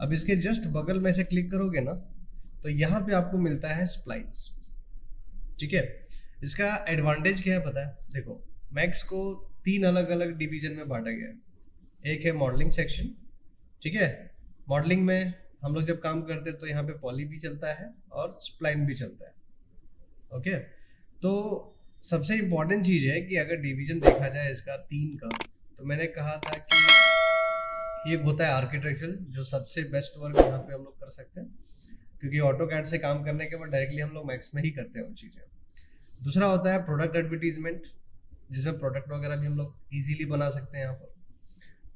अब इसके जस्ट बगल में से क्लिक करोगे ना तो यहाँ पे आपको मिलता है स्प्लाइन्स। ठीक है, इसका एडवांटेज क्या है पता है? देखो, मैक्स को 3 अलग अलग डिवीजन में बांटा गया है। एक है मॉडलिंग सेक्शन, ठीक है, मॉडलिंग में हम लोग जब काम करते हैं तो यहाँ पे पॉली भी चलता है और स्प्लाइन भी चलता है। ओके, तो सबसे इम्पोर्टेंट चीज़ है कि अगर डिवीजन देखा जाए इसका 3 का, तो मैंने कहा था कि एक होता है आर्किटेक्चरल, जो सबसे बेस्ट वर्क यहाँ पे हम लोग कर सकते हैं, क्योंकि ऑटोकैड से काम करने के बाद डायरेक्टली हम लोग मैक्स में ही करते हैं वो चीज़ें। दूसरा होता है प्रोडक्ट एडवर्टीजमेंट, जिसमें प्रोडक्ट वगैरह भी हम लोग इजीली बना सकते हैं यहाँ पर।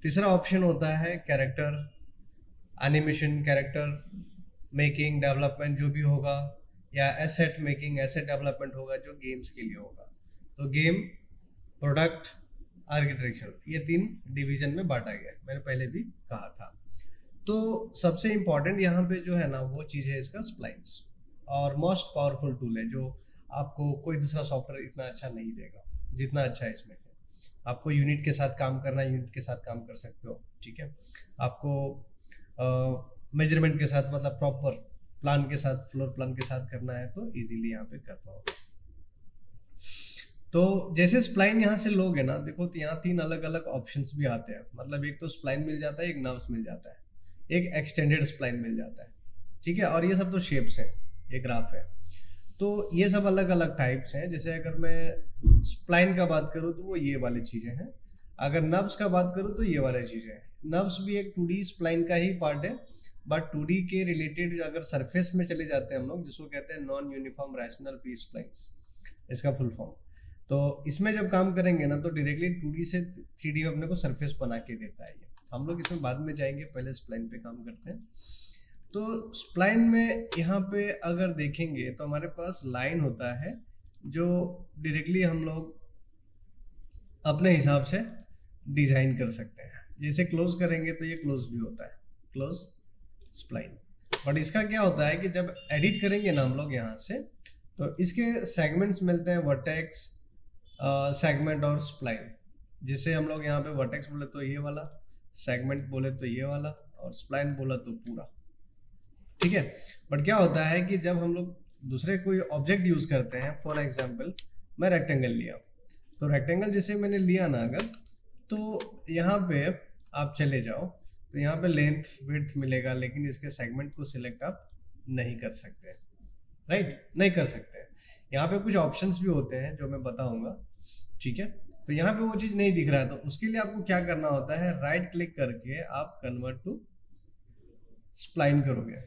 तीसरा ऑप्शन होता है character animation, character making, development जो भी होगा, या एसेट मेकिंग, एसेट डेवलपमेंट होगा जो गेम्स के लिए होगा। तो गेम, प्रोडक्ट, आर्किटेक्चर, ये 3 डिवीजन में बांटा गया है, मैंने पहले भी कहा था। तो सबसे इम्पॉर्टेंट यहाँ पे जो है ना वो चीज़ है इसका स्प्लाइन्स, और मोस्ट पावरफुल टूल है जो आपको कोई दूसरा सॉफ्टवेयर इतना अच्छा नहीं देगा जितना अच्छा इसमें है। आपको यूनिट के साथ काम करना है, यूनिट के साथ काम कर सकते हो। ठीक है, आपको मेजरमेंट के साथ, मतलब प्रॉपर प्लान के साथ, फ्लोर प्लान के साथ करना है तो इजीली यहाँ पे कर पाओगे। तो जैसे स्प्लाइन यहाँ से लोगे ना, देखो तो यहाँ 3 अलग अलग ऑप्शंस भी आते हैं। मतलब एक तो स्प्लाइन मिल जाता है, एक नर्व्स मिल जाता है, एक एक्सटेंडेड स्प्लाइन मिल जाता है। ठीक है, और ये सब तो शेप्स हैं, ये ग्राफ है। तो ये सब अलग अलग टाइप्स हैं। जैसे अगर मैं स्प्लाइन का बात करूँ तो वो ये वाली चीज़ें हैं, अगर नर्व्स का बात करूँ तो ये वाली चीज़ें हैं। नर्व्स भी एक 2D स्प्लाइन का ही पार्ट है, बट 2D के रिलेटेड अगर सरफेस में चले जाते हैं हम लोग, जिसको कहते हैं non uniform rational P splines, इसका फुल फॉर्म। तो इसमें जब काम करेंगे ना तो डायरेक्टली 2D से 3D में अपने को सरफेस बना के देता है ये। हम लोग इसमें बाद में जाएंगे, पहले स्प्लाइन पे काम करते हैं। तो स्प्लाइन में यहाँ पे अगर देखेंगे तो हमारे पास लाइन होता है जो डायरेक्टली हम लोग अपने हिसाब से डिजाइन कर सकते हैं। जैसे क्लोज करेंगे तो ये क्लोज भी होता है, क्लोज स्प्लाइन। बट इसका क्या होता है कि जब एडिट करेंगे ना हम लोग यहाँ से, तो इसके सेगमेंट्स मिलते हैं, वर्टेक्स, सेगमेंट और स्प्लाइन। जिसे हम लोग यहाँ पे वर्टेक्स बोले तो ये वाला, सेगमेंट बोले तो ये वाला, और स्प्लाइन बोला तो पूरा। ठीक है, बट क्या होता है कि जब हम लोग दूसरे कोई ऑब्जेक्ट यूज करते हैं, फॉर एग्जांपल मैं रेक्टेंगल लिया, तो रेक्टेंगल जैसे मैंने लिया ना अगर, तो यहाँ पे आप चले जाओ तो यहाँ पे लेंथ विड्थ मिलेगा, लेकिन इसके सेगमेंट को सिलेक्ट आप नहीं कर सकते, राइट, नहीं कर सकते। यहाँ पे कुछ ऑप्शंस भी होते हैं जो मैं बताऊंगा। ठीक है, तो यहाँ पे वो चीज़ नहीं दिख रहा है, तो उसके लिए आपको क्या करना होता है, राइट क्लिक करके आप कन्वर्ट टू स्प्लाइन करोगे।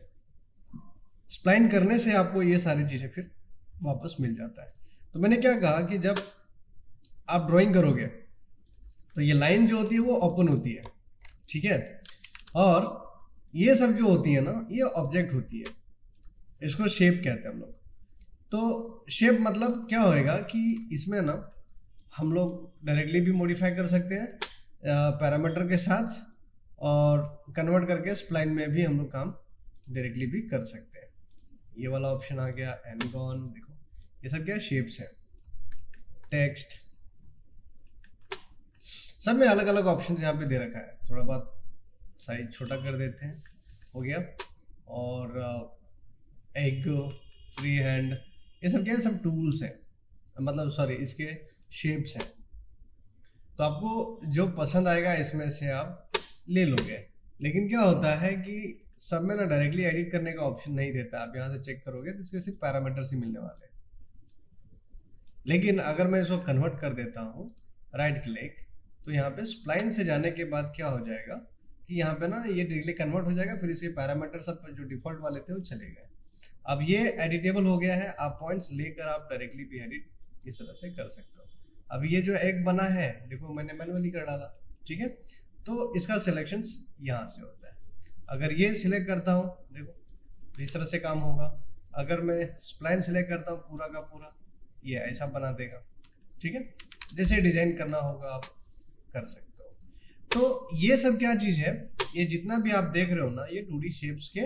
स्प्लाइन करने से आपको ये सारी चीज़ें फिर वापस मिल जाता है। तो मैंने क्या कहा कि जब आप ड्राइंग करोगे तो ये लाइन जो होती है वो ओपन होती है, ठीक है, और ये सब जो होती है ना ये ऑब्जेक्ट होती है, इसको शेप कहते हैं हम लोग। तो शेप मतलब क्या होएगा कि इसमें ना हम लोग डायरेक्टली भी मॉडिफाई कर सकते हैं पैरामीटर के साथ, और कन्वर्ट करके स्प्लाइन में भी हम लोग काम डायरेक्टली भी कर सकते हैं। ये वाला ऑप्शन आ गया, एनगॉन, देखो ये सब क्या शेप्स हैं, टेक्स्ट, सब में अलग अलग ऑप्शंस यहाँ पे दे रखा है। थोड़ा बहुत साइज छोटा कर देते हैं, हो गया। और एग, फ्री हैंड, ये सब क्या है, सब टूल्स हैं, मतलब सॉरी इसके शेप्स हैं। तो आपको जो पसंद आएगा इसमें से आप ले लोगे। लेकिन क्या होता है कि सब में ना डायरेक्टली एडिट करने का ऑप्शन नहीं देता। आप यहाँ से चेक करोगे तो इसके सिर्फ पैरामीटर्स ही मिलने वाले हैं। लेकिन अगर मैं इसको कन्वर्ट कर देता हूँ राइट क्लिक, तो यहाँ पे स्प्लाइन से जाने के बाद क्या हो जाएगा कि यहाँ पे ना ये डायरेक्टली कन्वर्ट हो जाएगा, फिर इसके पैरामीटर सब जो डिफॉल्ट वाले थे वो चले गए। अब ये एडिटेबल हो गया है, आप पॉइंट्स लेकर आप डायरेक्टली भी एडिट इस तरह से कर सकते हो। अब ये जो एक बना है, देखो मैंने मैनुअली कर डाला, ठीक है, तो इसका सिलेक्शंस यहाँ से होता है। अगर ये सिलेक्ट करता हूँ, देखो इस तरह से काम होगा। अगर मैं स्प्लाइन सिलेक्ट करता हूँ पूरा का पूरा, ये ऐसा बना देगा। ठीक है, जैसे डिजाइन करना होगा आप कर सकते हो। तो ये सब क्या चीज है, ये जितना भी आप देख रहे हो ना, ये 2D शेप्स के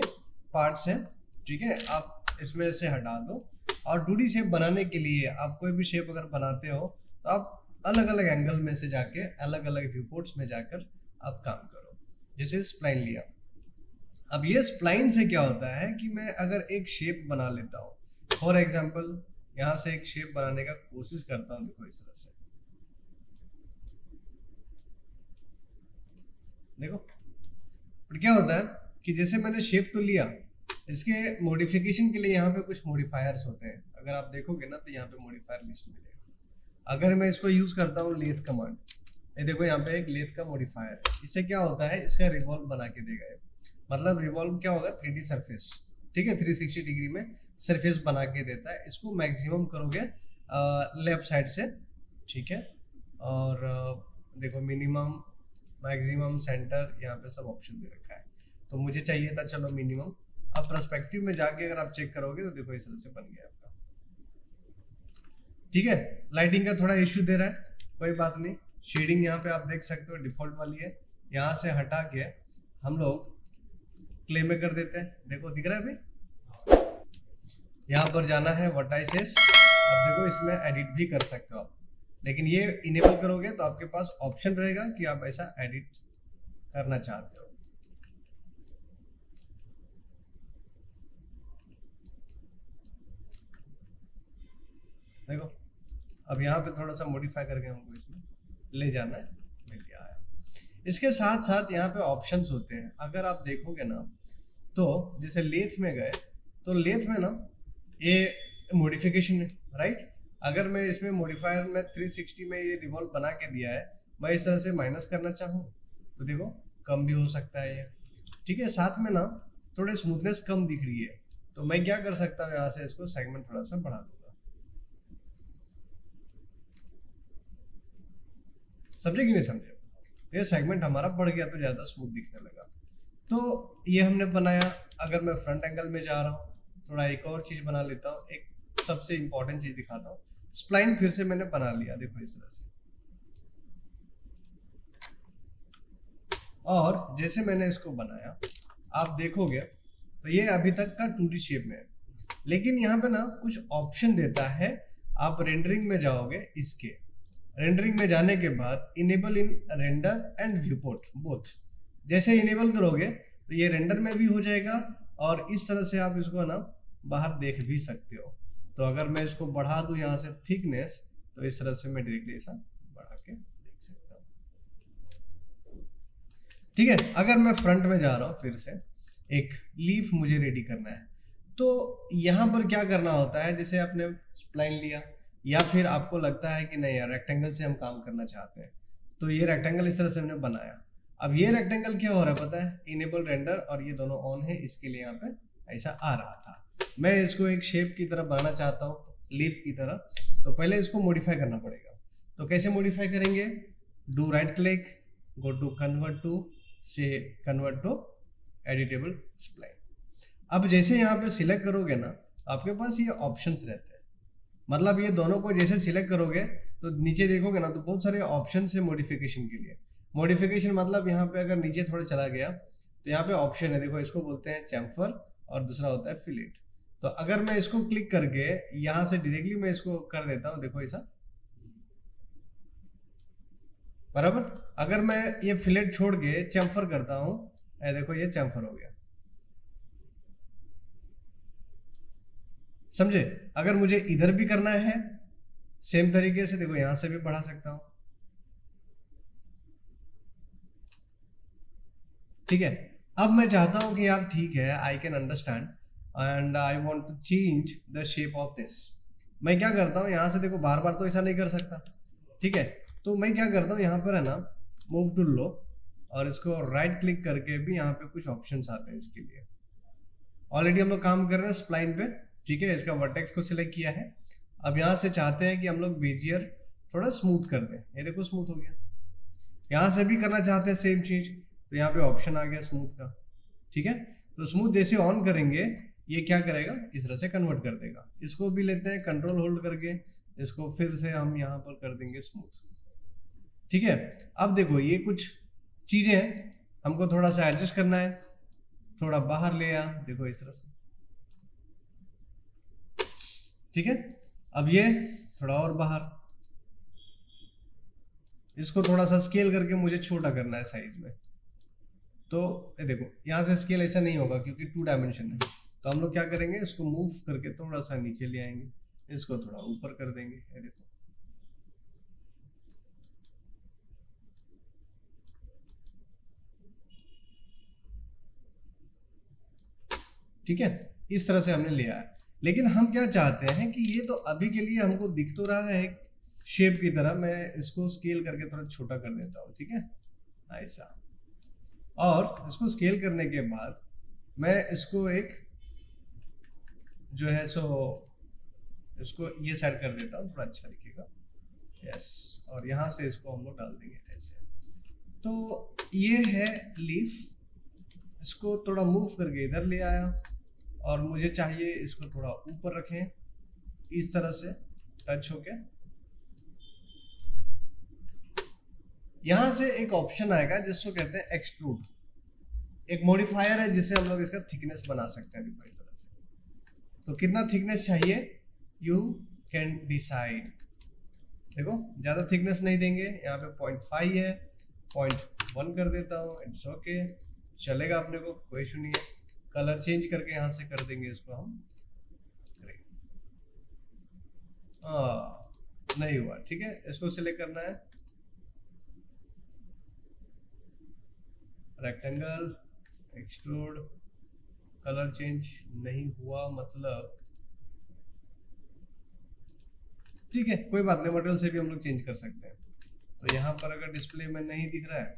पार्ट्स हैं। ठीक है, आप इसमें से हटा दो। और 2D शेप बनाने के लिए आप कोई भी शेप अगर बनाते हो तो आप अलग अलग एंगल में से जाके अलग अलग व्यू पोर्ट्स में जाकर आप काम करो। जैसे स्प्लाइन लिया, अब ये स्प्लाइन से क्या होता है कि मैं अगर एक शेप बना लेता हूँ, फॉर एग्जाम्पल यहाँ से एक शेप बनाने का कोशिश करता हूँ, देखो इस तरह से, देखो पर क्या होता है कि जैसे मैंने शेप तो लिया, इसके मॉडिफिकेशन के लिए यहाँ पे कुछ मॉडिफायर्स होते हैं, अगर आप देखोगे ना तो यहाँ पे मॉडिफायर लिस्ट मिलेगा। अगर मैं इसको यूज करता हूँ लेथ कमांड, ये देखो यहाँ पे एक लेथ का मॉडिफायर है, इससे क्या होता है, इसका रिवॉल्व बना के देगा ये। मतलब रिवॉल्व क्या होगा, 3D सरफेस, ठीक है, 360 डिग्री में सरफेस बना के देता है। इसको मैक्सिमम करोगे लेफ्ट साइड से, ठीक है, और देखो मिनिमम, मैक्सिमम, सेंटर, यहाँ पे सब ऑप्शन दे रखा है, तो मुझे चाहिए था चलो मिनिमम। अब पर्सपेक्टिव में जाके अगर आप चेक करोगे तो देखो इस तरह से बन गया आपका, ठीक है। लाइटिंग का थोड़ा इश्यू दे रहा है, कोई बात नहीं। शेडिंग यहाँ पे आप देख सकते हो डिफॉल्ट वाली है, यहाँ से हटा के हम लोग क्ले में कर देते हैं, देखो दिख रहा है अभी। यहाँ पर जाना है वर्टाइसेस, अब देखो इसमें एडिट भी कर सकते हो आप, लेकिन ये इनेबल करोगे तो आपके पास ऑप्शन रहेगा कि आप ऐसा एडिट करना चाहते हो। देखो अब यहाँ पे थोड़ा सा मॉडिफाई करके हमको इसमें ले जाना है, मिल गया है। इसके साथ साथ यहाँ पे ऑप्शंस होते हैं, अगर आप देखोगे ना तो जैसे लेथ में गए तो लेथ में ना ये मॉडिफिकेशन है, राइट। अगर मैं इसमें मॉडिफायर में 360 में ये रिवॉल्व बना के दिया है, मैं इस तरह से माइनस करना चाहूँ तो देखो कम भी हो सकता है ये, ठीक है। साथ में ना थोड़े स्मूथनेस कम दिख रही है, तो मैं क्या कर सकता हूँ, यहाँ से इसको सेगमेंट थोड़ा सा बढ़ा दूंगा, समझे कि नहीं समझे। ये सेगमेंट हमारा बढ़ गया तो ज्यादा स्मूथ दिखने लगा। तो ये हमने बनाया। अगर मैं फ्रंट एंगल में जा रहा हूँ, थोड़ा एक और चीज बना लेता हूँ, एक सबसे इंपॉर्टेंट चीज दिखाता हूँ। स्प्लाइन फिर से मैंने बना लिया, देखो इस तरह से, और जैसे मैंने इसको बनाया आप देखोगे तो ये अभी तक का 2D शेप में है, लेकिन यहाँ पे ना कुछ ऑप्शन देता है। आप रेंडरिंग में जाओगे, इसके रेंडरिंग में जाने के बाद enable in render and viewport both, जैसे इनेबल करोगे तो ये रेंडर में भी हो जाएगा और इस तरह से आप इसको ना बाहर देख भी सकते हो। तो अगर मैं इसको बढ़ा दूं यहाँ से थिकनेस, तो इस तरह से मैं डायरेक्टली ऐसा बढ़ा के देख सकता हूँ, ठीक है। अगर मैं फ्रंट में जा रहा हूँ, फिर से एक लीफ मुझे रेडी करना है, तो यहाँ पर क्या करना होता है, जैसे आपने स्प्लाइन लिया या फिर आपको लगता है कि नहीं यार रेक्टेंगल से हम काम करना चाहते हैं, तो ये रेक्टेंगल इस तरह से हमने बनाया। अब ये रेक्टेंगल क्या हो रहा है पता है, इनेबल रेंडर और ये दोनों ऑन है, इसके लिए यहाँ पे ऐसा आ रहा था। मैं इसको एक शेप की तरह बनाना चाहता हूँ, लीफ की तरह, तो पहले इसको मॉडिफाई करना पड़ेगा। तो कैसे मॉडिफाई करेंगे, do right click, go to convert to, से कन्वर्ट टू एडिटेबल स्प्लाइन। अब जैसे यहाँ पे सिलेक्ट करोगे ना, आपके पास ये ऑप्शंस रहते हैं। मतलब ये दोनों को जैसे सिलेक्ट करोगे तो नीचे देखोगे ना तो बहुत सारे ऑप्शन है मॉडिफिकेशन के लिए। मॉडिफिकेशन मतलब यहाँ पे अगर नीचे थोड़ा चला गया तो यहाँ पे ऑप्शन है, देखो इसको बोलते हैं चैम्फर और दूसरा होता है फिलेट। तो अगर मैं इसको क्लिक करके यहाँ से डायरेक्टली मैं इसको कर देता हूँ, देखो ऐसा बराबर। अगर मैं ये फिलेट छोड़ के चैम्फर करता हूँ, देखो ये चैम्फर हो गया, समझे। अगर मुझे इधर भी करना है सेम तरीके से, देखो यहां से भी बढ़ा सकता हूं, ठीक है। अब मैं चाहता हूं कि यार ठीक है, I can understand and I want to change the shape of this. मैं क्या करता हूं, यहां से देखो बार बार तो ऐसा नहीं कर सकता, ठीक है। तो मैं क्या करता हूं, यहाँ पर है ना मूव टू लो, और इसको राइट क्लिक करके भी यहाँ पे कुछ ऑप्शंस आते हैं इसके लिए। ऑलरेडी हम लोग काम कर रहे हैं स्प्लाइन पे, ठीक है। इसका वर्टेक्स को सिलेक्ट किया है। अब यहाँ से चाहते हैं कि हम लोग बेजियर थोड़ा स्मूथ कर दें, ये देखो स्मूथ हो गया। यहाँ से भी करना चाहते हैं सेम चीज, तो यहाँ पे ऑप्शन आ गया स्मूथ का, ठीक है। तो स्मूथ जैसे ऑन करेंगे ये क्या करेगा, इस तरह से कन्वर्ट कर देगा। इसको भी लेते हैं कंट्रोल होल्ड करके, इसको फिर से हम यहाँ पर कर देंगे स्मूथ, ठीक है। अब देखो ये कुछ चीजें हैं, हमको थोड़ा सा एडजस्ट करना है, थोड़ा बाहर ले आ, देखो इस तरह से, ठीक है। अब ये थोड़ा और बाहर, इसको थोड़ा सा स्केल करके मुझे छोटा करना है साइज में, तो ये देखो यहाँ से स्केल ऐसा नहीं होगा क्योंकि 2 डायमेंशन है। तो हम लोग क्या करेंगे, इसको मूव करके थोड़ा सा नीचे ले आएंगे, इसको थोड़ा ऊपर कर देंगे। ये देखो ठीक है, इस तरह से हमने लिया है। लेकिन हम क्या चाहते हैं कि ये तो अभी के लिए हमको दिख तो रहा है शेप की तरह, मैं इसको स्केल करके थोड़ा छोटा कर देता हूँ, ठीक है ऐसा। और इसको स्केल करने के बाद मैं इसको एक जो है सो इसको ये साइड कर देता हूँ, थोड़ा अच्छा दिखेगा। यस, और यहाँ से इसको हम लोग डाल देंगे ऐसे। तो ये है लीफ, इसको थोड़ा मूव करके इधर ले आया और मुझे चाहिए इसको थोड़ा ऊपर रखें इस तरह से टच होके। यहां से एक ऑप्शन आएगा जिसको कहते हैं एक्सट्रूड, एक मॉडिफायर है जिससे हम लोग इसका थिकनेस बना सकते हैं इस तरह से। तो कितना थिकनेस चाहिए यू कैन डिसाइड। देखो ज्यादा थिकनेस नहीं देंगे, यहाँ पे 0.5 है, 0.1 कर देता हूँ, इट्स ओके, चलेगा अपने को, कोई इशू नहीं है। कलर चेंज करके यहाँ से कर देंगे इसको हम ग्रे। नहीं हुआ, ठीक है, इसको सिलेक्ट करना है रेक्टेंगल, एक्सट्रूड, कलर चेंज नहीं हुआ मतलब ठीक है, कोई बात नहीं, मटेरियल से भी हम लोग चेंज कर सकते हैं। तो यहाँ पर अगर डिस्प्ले में नहीं दिख रहा है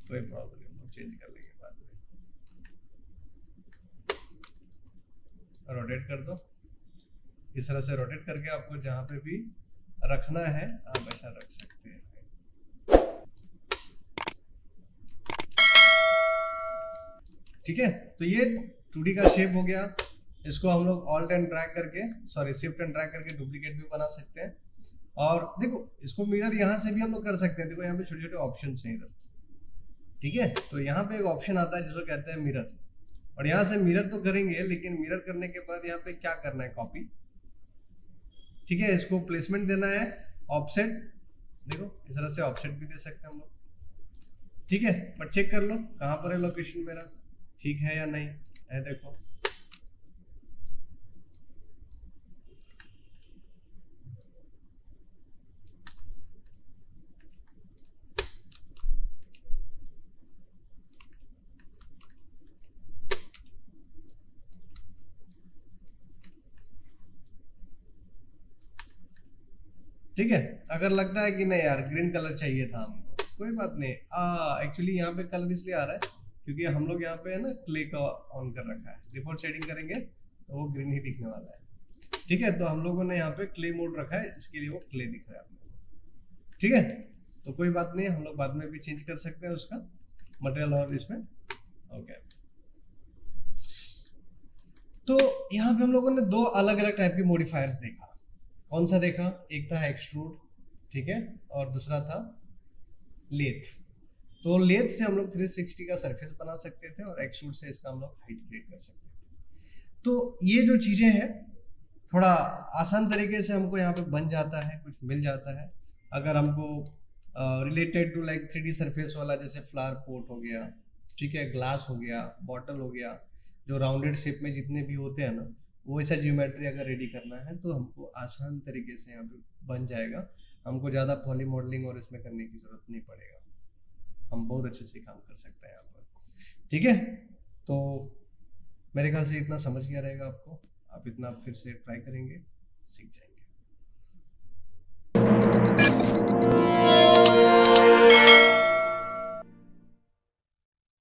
कोई प्रॉब्लम नहीं, हम लोग चेंज कर लेंगे बाद में। रोटेट कर दो, इस तरह से रोटेट करके आपको जहां पे भी रखना है आप ऐसा रख सकते हैं। ठीक है, तो ये 2D का शेप हो गया। इसको हम लोग ऑल्ट एंड ड्रैग करके, सॉरी शिफ्ट एंड ड्रैग करके डुप्लीकेट भी बना सकते हैं। और देखो इसको मिरर यहाँ से भी हम लोग कर सकते हैं। देखो यहाँ पे छोटे छोटे ऑप्शन हैं इधर, ठीक है। तो यहाँ पे एक ऑप्शन आता है जिसको कहते हैं मिरर, और यहाँ से मिरर तो करेंगे, लेकिन मिरर करने के बाद यहाँ पे क्या करना है, कॉपी, ठीक है। इसको प्लेसमेंट देना है, ऑफसेट, देखो इस तरह से ऑफसेट भी दे सकते हैं हम लोग, ठीक है। बट चेक कर लो कहाँ पर है लोकेशन मेरा, ठीक है या नहीं है, देखो ठीक है। अगर लगता है कि नहीं यार ग्रीन कलर चाहिए था हमको, कोई बात नहीं। एक्चुअली यहाँ पे कलर इसलिए आ रहा है क्योंकि हम लोग यहाँ पे है ना क्ले का ऑन कर रखा है। डिफॉल्ट शेडिंग करेंगे तो वो ग्रीन ही दिखने वाला है, ठीक है। तो हम लोगों ने यहाँ पे क्ले मोड रखा है, इसके लिए वो क्ले दिख रहा है आप लोगों को, ठीक है। तो कोई बात नहीं, हम लोग बाद में भी चेंज कर सकते हैं उसका मटेरियल और इसमें, ओके। तो यहाँ पे हम लोगों ने दो अलग अलग टाइप के मॉडिफायर्स देखा। कौन सा देखा, एक था एक्सट्रूड, ठीक है, और दूसरा था लेथ। तो लेथ से हम लोग 360 का सरफेस बना सकते थे और एक्सट्रूड से इसका हम लोग हाइट क्रिएट कर सकते थे। तो ये जो चीजें हैं थोड़ा आसान तरीके से हमको यहाँ पे बन जाता है, कुछ मिल जाता है। अगर हमको related to like 3D surface वाला, जैसे फ्लावर पोट हो गया, ठीक है, ग्लास हो गया, बॉटल हो गया, जो राउंडेड शेप में जितने भी होते हैं ना, वो ऐसा ज्योमेट्री अगर रेडी करना है तो हमको आसान तरीके से यहाँ पे बन जाएगा। हमको ज़्यादा पॉली मॉडलिंग और इसमें करने की ज़रूरत नहीं पड़ेगा, हम बहुत अच्छे से काम कर सकते हैं यहाँ पर, ठीक है। तो मेरे ख्याल से इतना समझ गया रहेगा आपको, आप इतना फिर से ट्राई करेंगे, सीख जाएंगे।